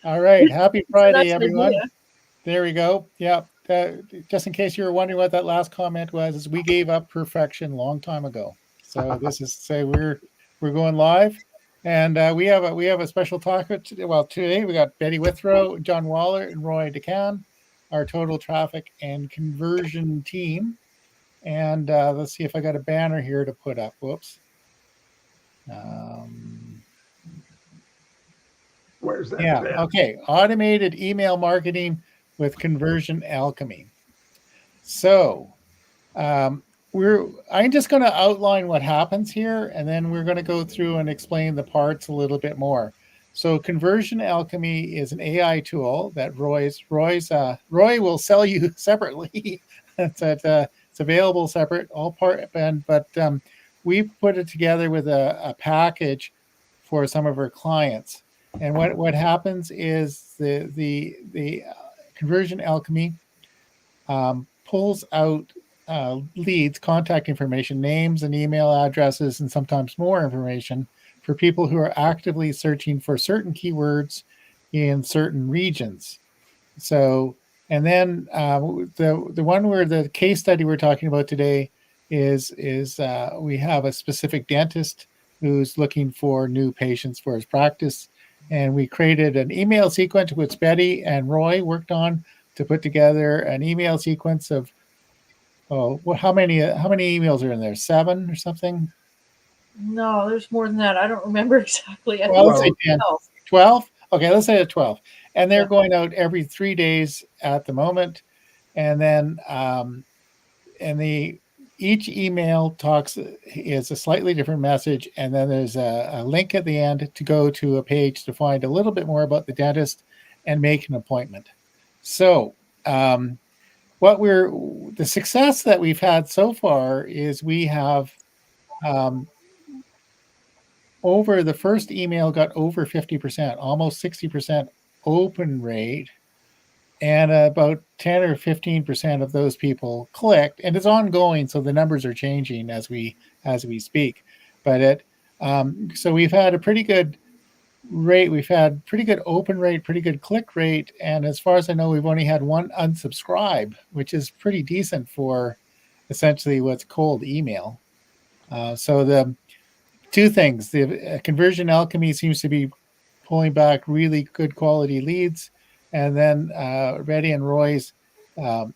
All right. Happy It's a Friday, nice everyone. idea. There we go. Yeah. Just in case you were wondering what that last comment was, is we gave up perfection a long time ago. So this is say we're going live, and we have a special talker today. Well, today we got Betty Withrow, John Waller, and Roy DeCan, our total traffic and conversion team. And let's see if I got a banner here to put up. Whoops. Um, Where's that yeah. been? Okay. Automated email marketing with conversion alchemy. So um, I'm just going to outline what happens here, and then we're going to go through and explain the parts a little bit more. So conversion alchemy is an AI tool that Roy will sell you separately. It's available separate, all part, but we put it together with a package for some of our clients. And what happens is the conversion alchemy pulls out leads, contact information, names and email addresses, and sometimes more information for people who are actively searching for certain keywords in certain regions. So, and then the one where the case study we're talking about today is we have a specific dentist who's looking for new patients for his practice, and we created an email sequence which Betty and Roy worked on to put together an email sequence of how many emails are in there? 7 or something? No, there's more than that. I don't remember exactly. I Well, think let's it's say Well, 10. 12. 12? Okay, let's say 12. And they're Yeah. going out every 3 days at the moment. And then and the each email talks is a slightly different message, and then there's a link at the end to go to a page to find a little bit more about the dentist and make an appointment. So um, what we're the success that we've had so far is we have um, over the first email got over 50%, almost 60% open rate, and about 10 or 15% of those people clicked, and it's ongoing, so the numbers are changing as we speak. But so we've had a pretty good rate. We've had pretty good open rate, pretty good click rate, and as far as I know, we've only had one unsubscribe, which is pretty decent for essentially what's cold email. So the two things: the conversion alchemy seems to be pulling back really good quality leads, and then Reddy and Roy's um,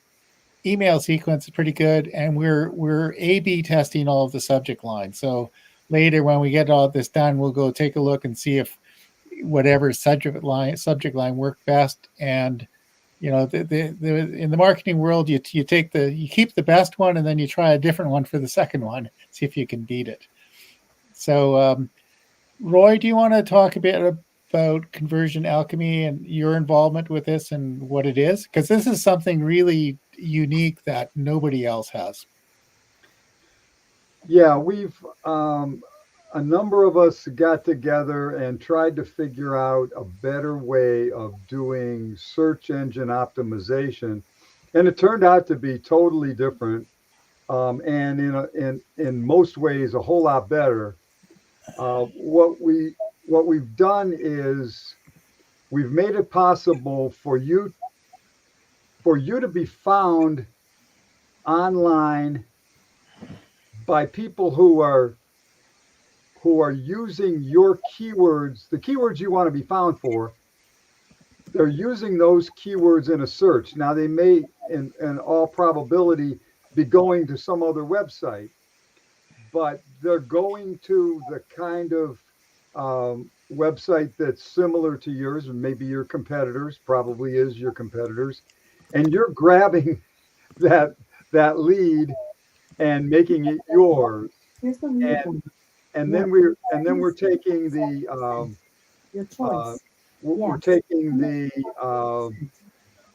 email sequence is pretty good, and we're A/B testing all of the subject lines. So later, when we get all this done, we'll go take a look and see if whatever subject line worked best. And in the marketing world, you keep the best one, and then you try a different one for the second one, see if you can beat it. So Roy, do you want to talk a bit about conversion alchemy and your involvement with this and what it is? Because this is something really unique that nobody else has. yeah, we've a number of us got together and tried to figure out a better way of doing search engine optimization, and it turned out to be totally different, and in most ways a whole lot better. What we've done is we've made it possible for you to be found online by people who are using your keywords, the keywords you want to be found for. They're using those keywords in a search. Now they may, in all probability, be going to some other website, but they're going to the kind of website that's similar to yours, and maybe your competitors, probably is your competitors, and you're grabbing that that lead and making it yours. Here's the lead And one. and Yeah. then we're taking the Your uh, choice. we're Yes. taking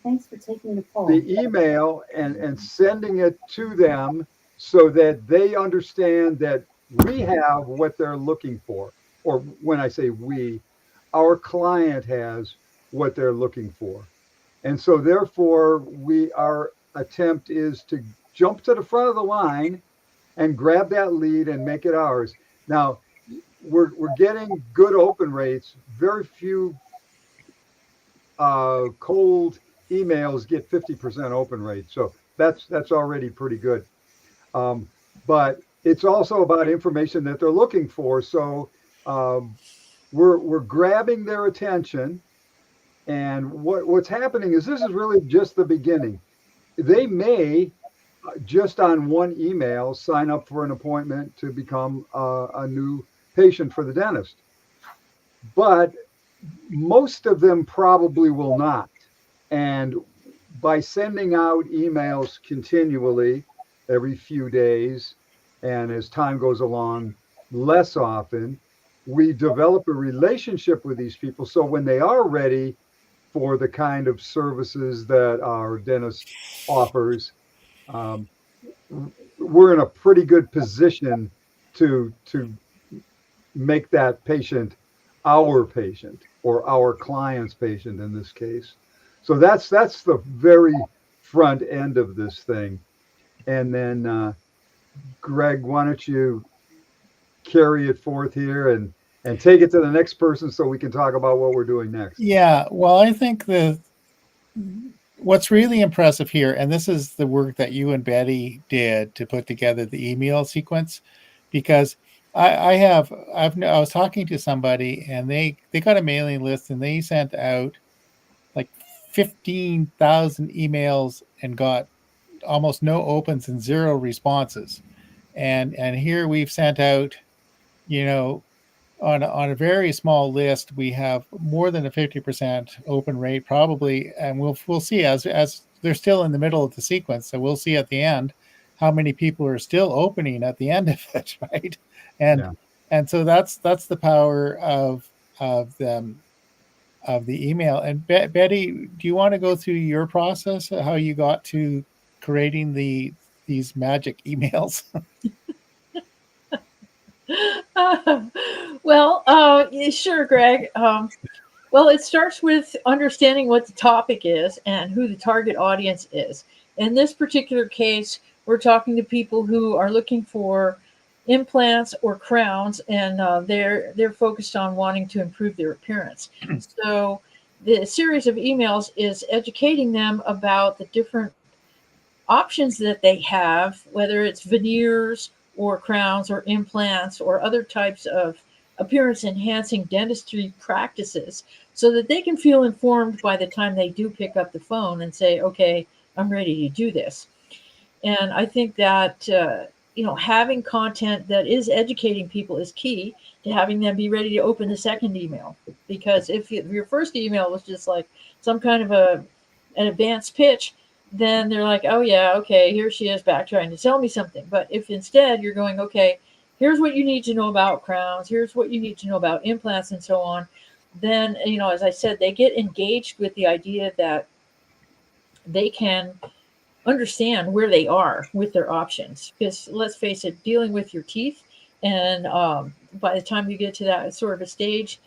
Thanks for taking the poll. the email and sending it to them so that they understand that we have what they're looking for. Or when I say we, our client has what they're looking for. And so therefore our attempt is to jump to the front of the line and grab that lead and make it ours. Now we're getting good open rates. Very few cold emails get 50% open rate. So that's already pretty good. But it's also about information that they're looking for. So we're grabbing their attention. And what's happening is this is really just the beginning. They may just on one email sign up for an appointment to become a new patient for the dentist. But most of them probably will not. And by sending out emails continually every few days, and as time goes along, less often, we develop a relationship with these people. So when they are ready for the kind of services that our dentist offers, um, we're in a pretty good position to make that patient our patient or our client's patient in this case. So that's the very front end of this thing. And then Greg, why don't you carry it forth here and take it to the next person so we can talk about what we're doing next. Yeah, well, I think what's really impressive here, and this is the work that you and Betty did to put together the email sequence, because I was talking to somebody and they got a mailing list and they sent out like 15,000 emails and got almost no opens and zero responses. And here we've sent out, you know, on a very small list, we have more than a 50% open rate, probably, and we'll see as they're still in the middle of the sequence. So we'll see at the end how many people are still opening at the end of it, right? And Yeah. and so that's the power of them of the email. And Betty, do you want to go through your process, how you got to creating these magic emails? Well, yeah, sure, Greg. Well, it starts with understanding what the topic is and who the target audience is. In this particular case, we're talking to people who are looking for implants or crowns, and they're focused on wanting to improve their appearance. So, the series of emails is educating them about the different options that they have, whether it's veneers or crowns or implants or other types of appearance enhancing dentistry practices, so that they can feel informed by the time they do pick up the phone and say, okay, I'm ready to do this. And I think that, having content that is educating people is key to having them be ready to open the second email. Because if your first email was just like some kind of an advanced pitch, then they're like, oh yeah, okay, here she is back trying to sell me something. But if instead you're going, okay, here's what you need to know about crowns, here's what you need to know about implants and so on, then, as I said, they get engaged with the idea that they can understand where they are with their options. Because let's face it, dealing with your teeth, and by the time you get to that sort of a stage,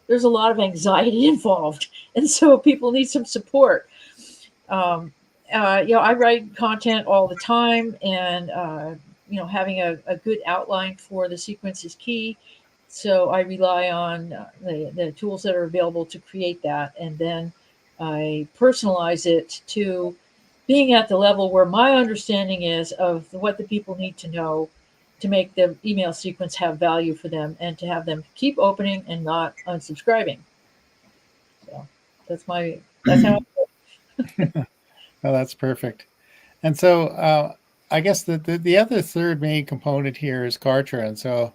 there's a lot of anxiety involved. And so people need some support. I write content all the time, and having a good outline for the sequence is key. So I rely on the tools that are available to create that, and then I personalize it to being at the level where my understanding is of what the people need to know to make the email sequence have value for them and to have them keep opening and not unsubscribing. So that's how. Oh, that's perfect. And so I guess the other third main component here is Kartra. And so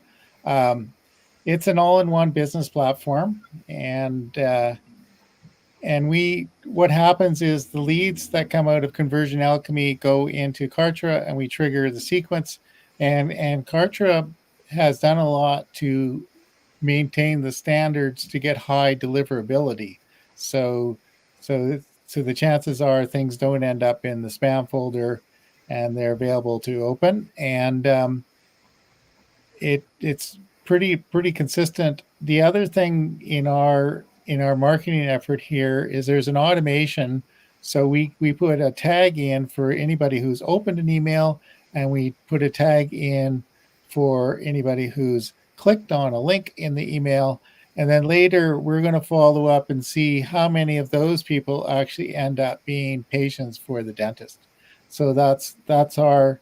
it's an all-in-one business platform. And what happens is the leads that come out of Conversion Alchemy go into Kartra, and we trigger the sequence. And Kartra has done a lot to maintain the standards to get high deliverability. So the chances are things don't end up in the spam folder, and they're available to open. And it's pretty consistent. The other thing in our marketing effort here is there's an automation. So we put a tag in for anybody who's opened an email, and we put a tag in for anybody who's clicked on a link in the email. And then later, we're going to follow up and see how many of those people actually end up being patients for the dentist. So that's our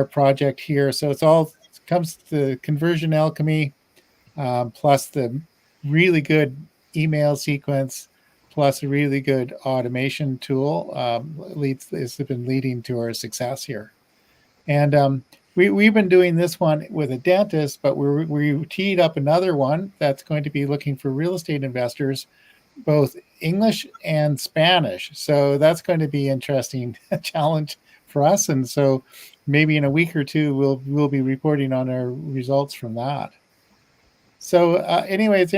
project here. So it's all comes to conversion alchemy, plus the really good email sequence, plus a really good automation tool has been leading to our success here. And we've been doing this one with a dentist, but we teed up another one that's going to be looking for real estate investors, both English and Spanish. So that's going to be interesting challenge for us. And so maybe in a week or two, we'll be reporting on our results from that. So anyways,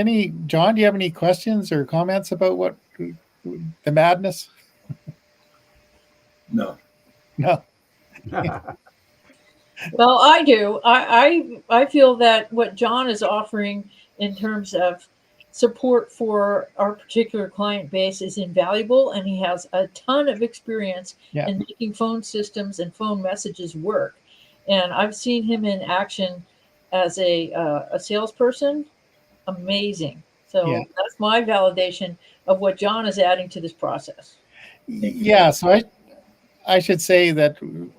John, do you have any questions or comments about what the madness? No. No. Well, I do. I feel that what John is offering in terms of support for our particular client base is invaluable, and he has a ton of experience Yeah. in making phone systems and phone messages work. And I've seen him in action as a salesperson. Amazing. So Yeah. that's my validation of what John is adding to this process. Yeah. So I should say that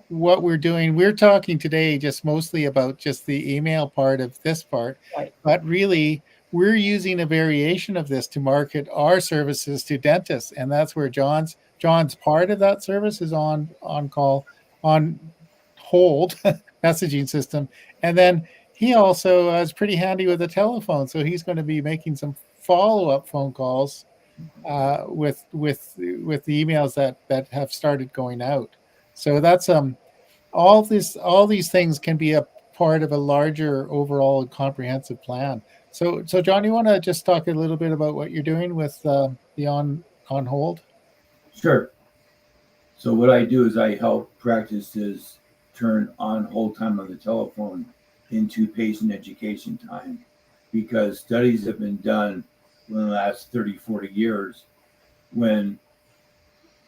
what we're doing, we're talking today just mostly about just the email part of this part, Right. but really we're using a variation of this to market our services to dentists, and that's where John's part of that service is on call, on hold messaging system, and then he also is pretty handy with a telephone, so he's going to be making some follow-up phone calls with the emails that have started going out. So that's all these things can be a part of a larger overall comprehensive plan. So John, you want to just talk a little bit about what you're doing with the on hold? Sure. So what I do is I help practices turn on hold time on the telephone into patient education time, because studies have been done in the last 30, 40 years when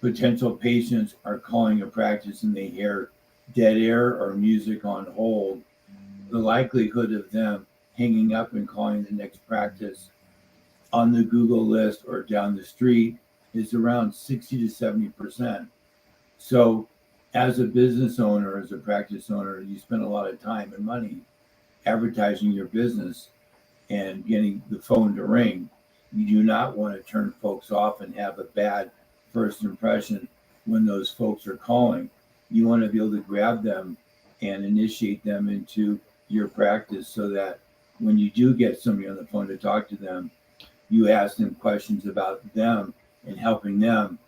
potential patients are calling a practice and they hear dead air or music on hold, the likelihood of them hanging up and calling the next practice on the Google list or down the street is around 60 to 70%. So as a business owner, as a practice owner, you spend a lot of time and money advertising your business and getting the phone to ring. You do not want to turn folks off and have a bad first impression when those folks are calling. You want to be able to grab them and initiate them into your practice so that when you do get somebody on the phone to talk to them, you ask them questions about them and helping them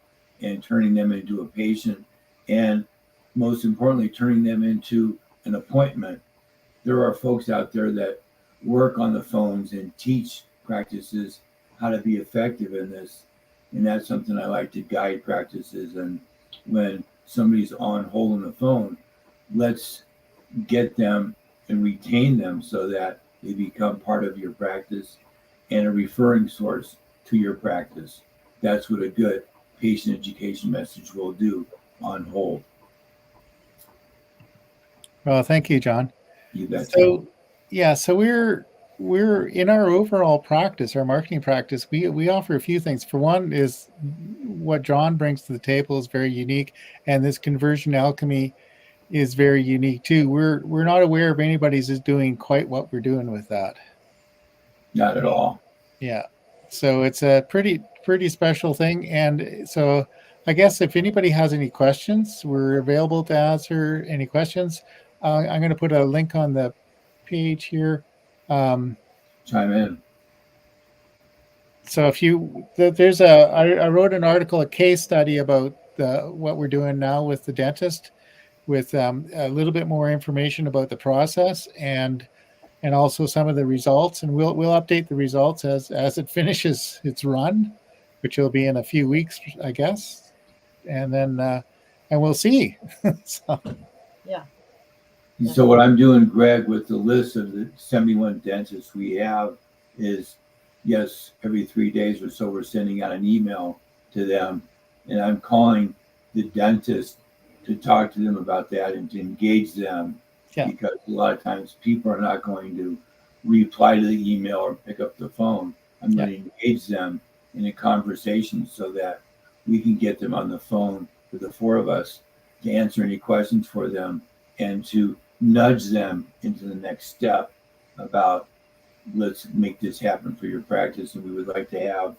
and turning them into a patient, and most importantly, turning them into an appointment. There are folks out there that work on the phones and teach practices how to be effective in this. And that's something I like to guide practices. And when somebody's on hold on the phone, let's get them and retain them so that they become part of your practice and a referring source to your practice. That's what a good patient education message will do on hold. Well, thank you, John. You betcha. So yeah, so we're in our overall practice, our marketing practice, we offer a few things. For one is what John brings to the table is very unique, and this conversion alchemy is very unique too. We're not aware of anybody's is doing quite what we're doing with that. Not at all. Yeah. So it's a pretty special thing. And so I guess if anybody has any questions, we're available to answer any questions. I'm going to put a link on the page here. Chime in. So if I wrote an article, a case study about what we're doing now with the dentist, with a little bit more information about the process and also some of the results, and we'll update the results as it finishes its run, which will be in a few weeks, I guess, and then and we'll see. So. Yeah. So what I'm doing, Greg, with the list of the 71 dentists we have is, yes, every 3 days or so we're sending out an email to them, and I'm calling the dentist to talk to them about that and to engage them. Yeah. Because a lot of times people are not going to reply to the email or pick up the phone. I'm going to engage them in a conversation so that we can get them on the phone for the four of us to answer any questions for them and to nudge them into the next step about let's make this happen for your practice. And we would like to have,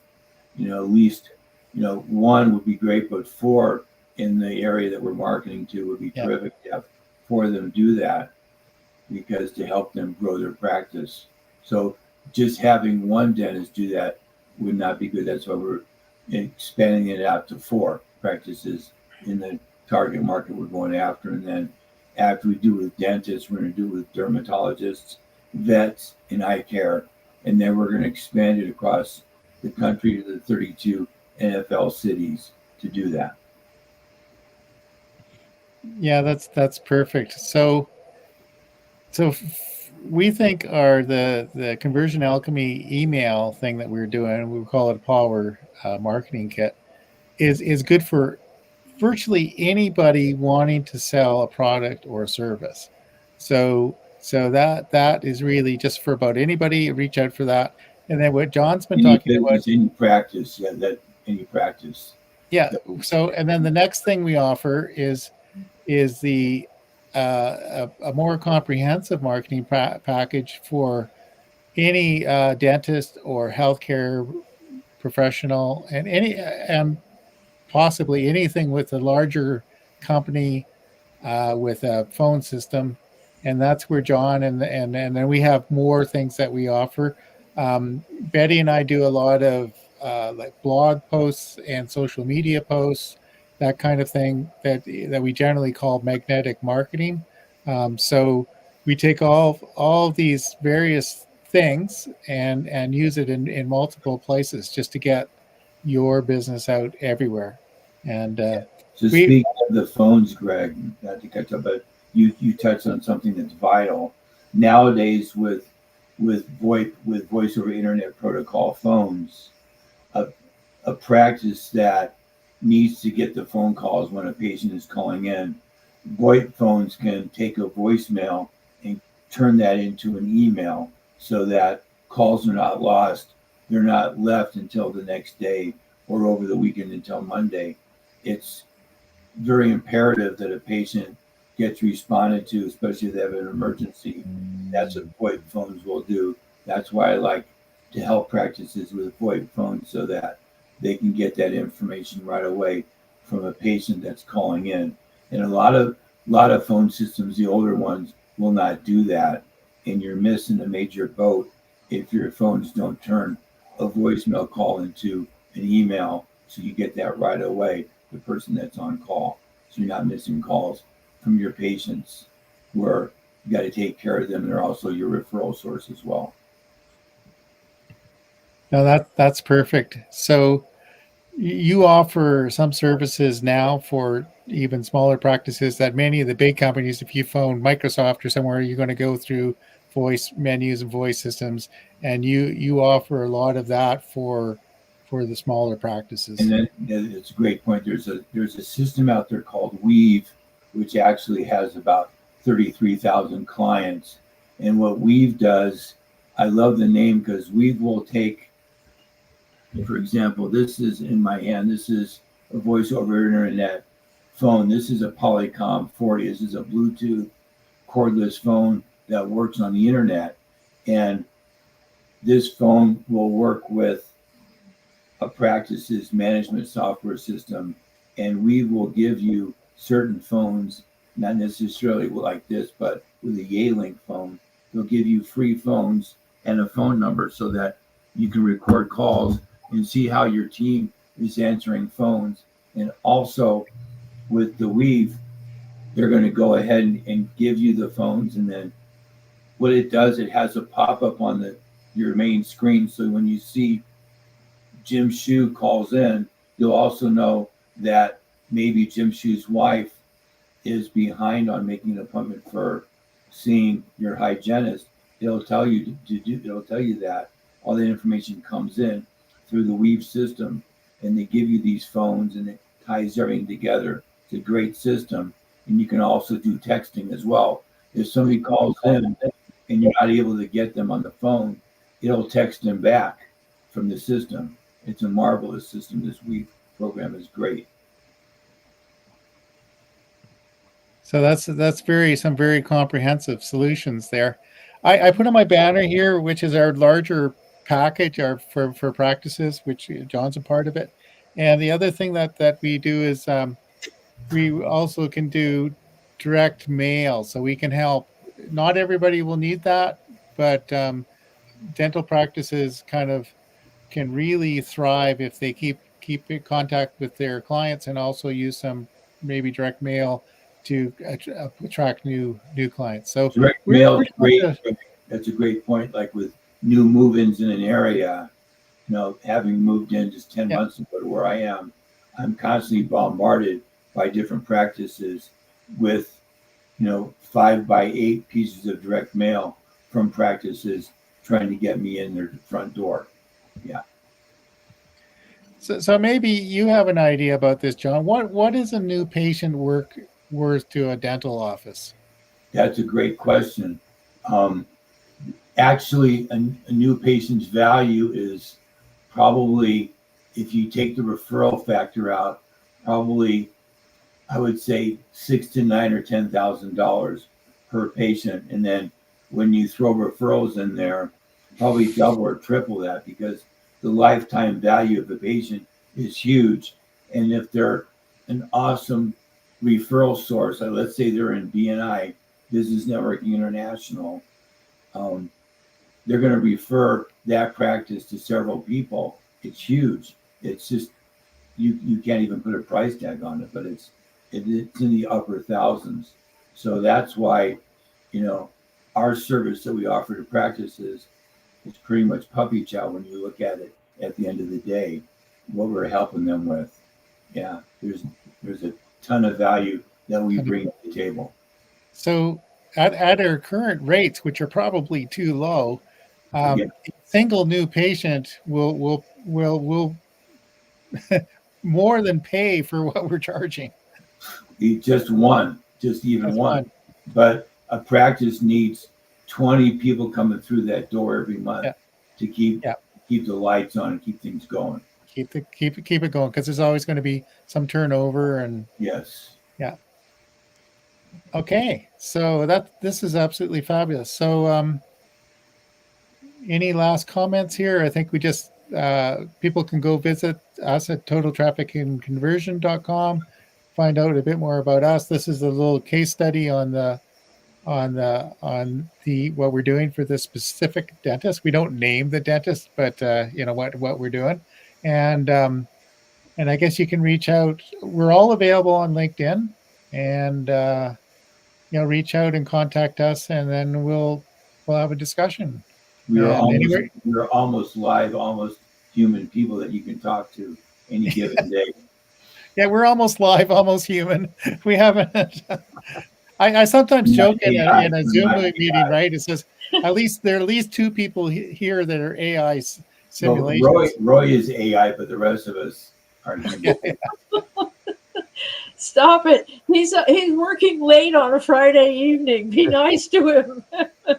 at least, one would be great, but four in the area that we're marketing to would be terrific to have four of them do that, because to help them grow their practice. So just having one dentist do that would not be good. That's why we're expanding it out to four practices in the target market we're going after. And then after we do with dentists, we're going to do with dermatologists, vets, and eye care. And then we're going to expand it across the country to the 32 NFL cities to do that. Yeah, that's perfect. So we think the Conversion Alchemy email thing that we're doing, we call it a Power Marketing Kit, is good for virtually anybody wanting to sell a product or a service. So that is really just for about anybody. Reach out for that. And then what John's been talking about, any practice, any practice. Yeah. So and then the next thing we offer is the a more comprehensive marketing package for any dentist or healthcare professional, and possibly anything with a larger company with a phone system. And that's where John and then we have more things that we offer. Betty and I do a lot of like blog posts and social media posts, that kind of thing that we generally call magnetic marketing. So we take all these various things and use it in multiple places just to get your business out everywhere. And So speaking of the phones, Greg, not to catch up, but you touched on something that's vital nowadays with VoIP, with voice over internet protocol phones. A practice that needs to get the phone calls when a patient is calling in. VoIP phones can take a voicemail and turn that into an email so that calls are not lost. They're not left until the next day or over the weekend until Monday. It's very imperative that a patient gets responded to, especially if they have an emergency. That's what VoIP phones will do. That's why I like to help practices with VoIP phones so that they can get that information right away from a patient that's calling in. And a lot of phone systems, the older ones, will not do that. And you're missing a major boat if your phones don't turn a voicemail call into an email so you get that right away, the person that's on call. So you're not missing calls from your patients where you got to take care of them. And they're also your referral source as well. No, that's perfect. So you offer some services now for even smaller practices that many of the big companies, if you phone Microsoft or somewhere, you're going to go through voice menus and voice systems, and you offer a lot of that for the smaller practices. And then it's a great point. There's a system out there called Weave, which actually has about 33,000 clients. And what Weave does, I love the name because Weave will take, for example, this is in my hand. This is a voice over internet phone. This is a Polycom 40. This is a Bluetooth cordless phone that works on the internet. And this phone will work with a practice's management software system. And we will give you certain phones, not necessarily like this, but with a Yealink phone, they'll give you free phones and a phone number so that you can record calls and see how your team is answering phones. And also with the Weave, they're going to go ahead and give you the phones. And then what it does, it has a pop-up on your main screen. So when you see Jim Shue calls in, you'll also know that maybe Jim Shue's wife is behind on making an appointment for seeing your hygienist. It'll tell you it'll tell you that all the information comes in through the Weave system, and they give you these phones, and it ties everything together. It's a great system, and you can also do texting as well. If somebody calls in and you're not able to get them on the phone, it'll text them back from the system. It's a marvelous system. This week program is great. So that's some very comprehensive solutions there. I put on my banner here, which is our larger package, our for practices, which John's a part of it. And the other thing that we do is we also can do direct mail, so we can help. Not everybody will need that, but dental practices kind of can really thrive if they keep in contact with their clients and also use some maybe direct mail to attract new clients. So Direct we're mail is pretty great. much That's a great point. Like with new move-ins in an area, having moved in just 10 yeah. months ago to where I am, I'm constantly bombarded by different practices with, 5x8 pieces of direct mail from practices trying to get me in their front door. Yeah. So maybe you have an idea about this, John. What is a new patient worth to a dental office? That's a great question. Actually, a new patient's value is probably, if you take the referral factor out, probably I would say $6 to $9 or $10,000 per patient, and then when you throw referrals in there, probably double or triple that, because the lifetime value of the patient is huge. And if they're an awesome referral source, like let's say they're in BNI, Business Networking International, they're going to refer that practice to several people. It's huge. It's just you can't even put a price tag on it, but it's in the upper thousands. So that's why, our service that we offer to practices is pretty much puppy chow when you look at it at the end of the day, what we're helping them with. Yeah, there's a ton of value that we bring to the table. So at our current rates, which are probably too low, a single new patient will more than pay for what we're charging. Just one. But a practice needs 20 people coming through that door every month to keep the lights on and keep things going. Keep it going, because there's always going to be some turnover. And yes. Yeah. Okay, so this is absolutely fabulous. So any last comments here? I think we just people can go visit us at totaltrafficandconversion.com, find out a bit more about us. This is a little case study on the what we're doing for this specific dentist. We don't name the dentist, but what we're doing. And I guess you can reach out. We're all available on LinkedIn, and reach out and contact us, and then we'll have a discussion. We're almost live, almost human people that you can talk to any given day. Yeah, we're almost live, almost human. We haven't. I sometimes joke in a Zoom meeting, right? It says there are at least two people here that are AI simulations. So Roy is AI, but the rest of us are human. Stop it! He's working late on a Friday evening. Be nice to him.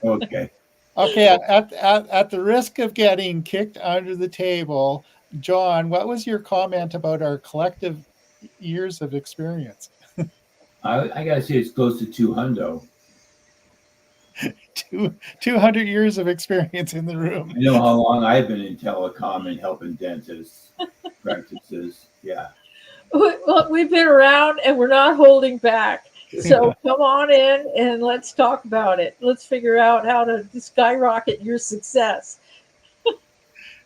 Okay. Okay. At the risk of getting kicked under the table, John, what was your comment about our collective years of experience? I gotta say it's close to 200. 200 years of experience in the room. I know how long I've been in telecom and helping dentists practices. Yeah. Well, we've been around and we're not holding back. So come on in and let's talk about it. Let's figure out how to skyrocket your success.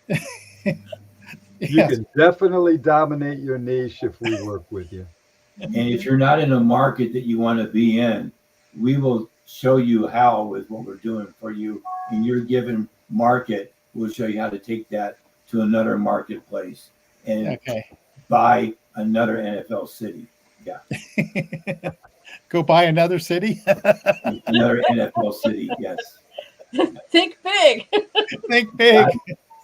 You can definitely dominate your niche if we work with you. And if you're not in a market that you want to be in, we will show you how with what we're doing for you in your given market. We'll show you how to take that to another marketplace and buy another NFL city. Yeah. Go buy another city? Another NFL city, yes. Think big. Think big.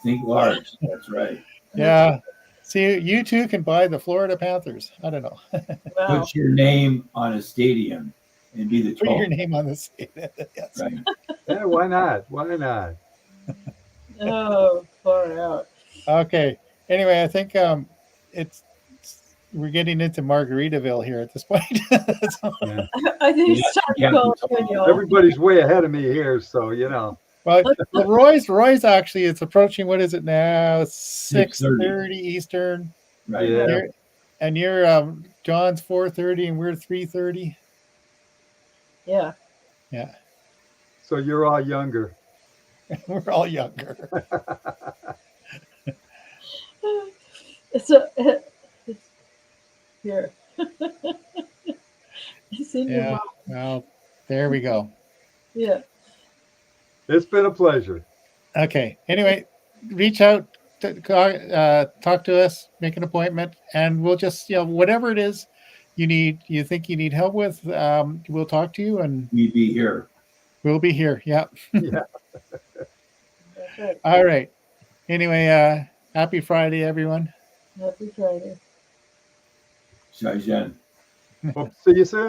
Think large. That's right. Yeah. See, you too can buy the Florida Panthers. I don't know. Wow. Put your name on a stadium and be the Put your 12th. name on this. Yes. Right. Yeah, why not? Why not? Oh, far out. Okay. Anyway, I think we're getting into Margaritaville here at this point. So, Yeah. I think Yeah, it's time to Captain call it good, y'all. Everybody's way ahead of me here, so you know. well, Roy's actually it's approaching. What is it now? 6:30 Eastern. Right. Yeah. You're John's 4:30 and we're 3:30. Yeah. Yeah, So you're all younger. we're all younger. So it's here. It's in your Yeah. mouth. Well, there we go. Yeah. It's been a pleasure. Okay. Anyway, reach out, talk to us, make an appointment, and we'll just whatever it is you think you need help with, we'll talk to you, and We'd be here. we'll be here. Yeah. Yeah. That's right. All right. Anyway, happy Friday, everyone. Happy Friday. Shai Jen. Hope to see you soon.